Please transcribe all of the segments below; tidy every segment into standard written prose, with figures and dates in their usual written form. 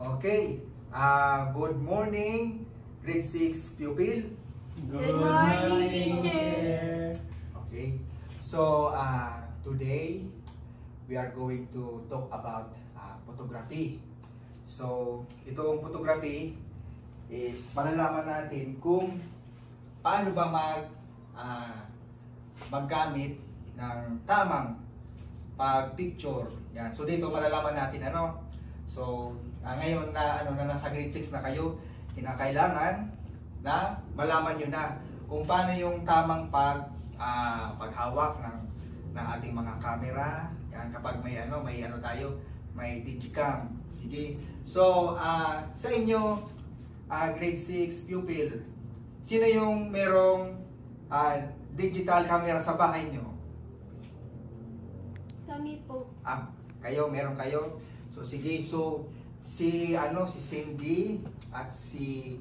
Okay. Good morning, grade 6 pupil. Good morning, teacher. Okay. So, today we are going to talk about photography. So, itong photography is malalaman natin kung paano ba maggamit ng tamang pag-picture. Yan. So, dito malalaman natin ano. So, ngayon na nasa grade 6 na kayo, kinakailangan na malaman nyo na kung paano yung tamang paghawak ng ating mga camera. Yan, kapag may may digicam. Sige. So, sa inyo grade 6 pupil, sino yung merong digital camera sa bahay nyo? Kami po. Meron kayo. So sige, so si Cindy at si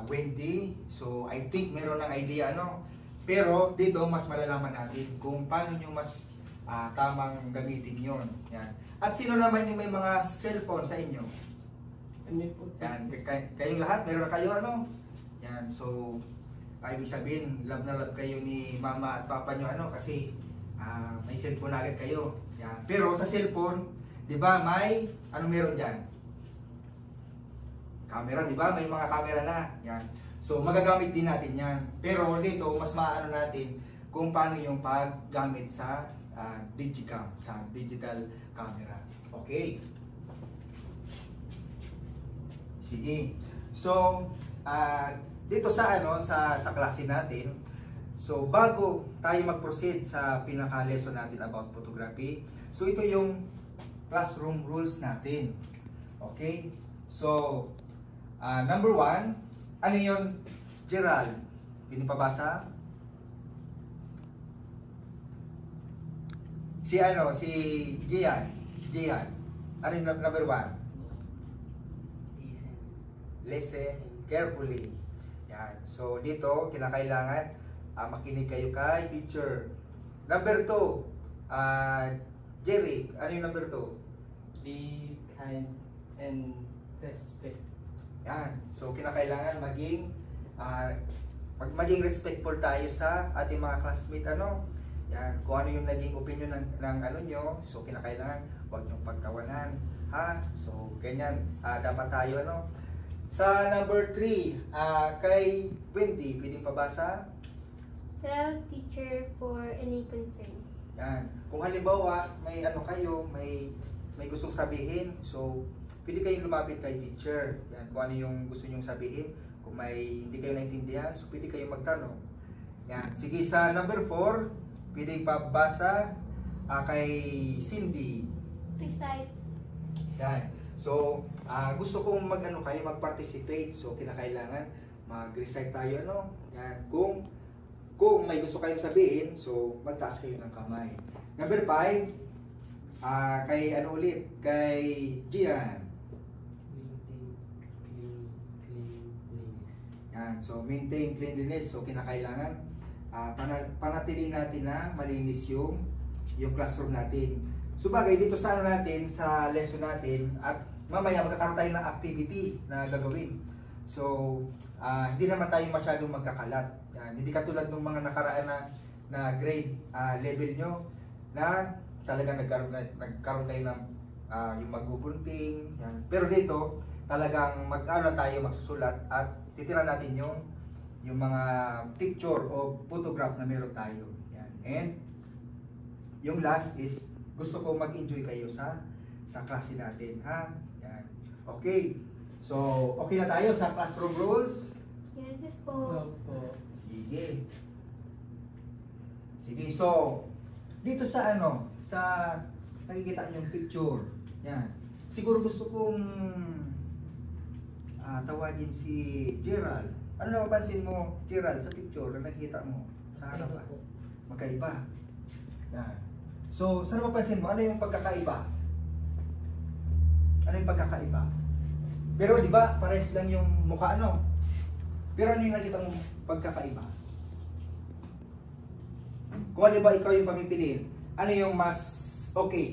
Wendy, so I think meron ng idea pero dito mas malalaman natin kung paano nyo mas tamang gamitin yon. Yan. At sino naman yung may mga cellphone sa inyo? Yan, kayong lahat meron na kayo Yan, so ibig sabihin love na love kayo ni mama at papa nyo kasi may cellphone agad kayo. Yan. Pero sa cellphone, di ba may meron diyan? Camera, di ba? May mga camera na. Yan. So magagamit din natin 'yan. Pero dito mas maano natin kung paano yung paggamit sa digicam, sa digital camera. Okay. Sige. So dito sa sa klase natin, so bago tayo mag-proceed sa pinaka-lesson natin about photography, so ito yung classroom rules natin. Okay? So, number 1, ano yun? Gerald, pwede pabasa? Si Gian. Ano yung number 1? Listen carefully. Yan. So, dito, kinakailangan makinig kayo kay teacher. Number 2, Jerry, ano yung number 2? Be kind and respect. Yan. So, kinakailangan maging respectful tayo sa ating mga classmate. Yan. Kung ano yung naging opinion ng nyo, so kinakailangan huwag nyong pagtawanan. So, ganyan. Dapat tayo, Sa number 3, kay Wendy, pwedeng pabasa? Tell teacher for any concerns. Yan. Kung halimbawa, may may gustong sabihin, so pwede kayong lumapit kay teacher. Yan, kung ano yung gusto nyong sabihin. Kung may hindi kayo naintindihan, so pwede kayong magtanong. Yan. Sige, sa number 4, pwede pabasa kay Cindy. Recite. Yan. So, gusto kong mag-participate. So, kinakailangan mag-recite tayo, Yan. Kung may gusto kayong sabihin, so magtaas kayo ng kamay. Number 5, kay kay Gian. Cleanliness. Yan, so maintain cleanliness. So kinakailangan panatilin natin na malinis yung classroom natin. So bagay dito sa sa lesson natin, at mamaya magkakaroon tayo ng activity na gagawin. So hindi naman tayo masyadong magkakalat. Yan, hindi katulad ng mga nakaraan na grade level nyo na talagang nagkaroon tayo ng yung magbubunting. Yan. Pero dito, talagang magsusulat at titira natin yung mga picture o photograph na meron tayo. Yan. And yung last is, gusto ko mag-enjoy kayo sa klase natin. Yan. Okay. So, okay na tayo sa classroom rules? Yes po. Sige. Sige, so dito sa nakikita niyo yung picture. Yan. Siguro gusto kong tawagin si Gerald. Ano napapansin mo, Gerald, sa picture na nakikita mo sa harapan? Magkaiba. Yan. So, saan napapansin mo? Ano yung pagkakaiba? Ano yung pagkakaiba? Pero di ba, pares lang yung mukha, Pero ano yung nakita mo pagkakaiba? Kung halimbawa ikaw yung pagpipiliin, ano yung mas okay?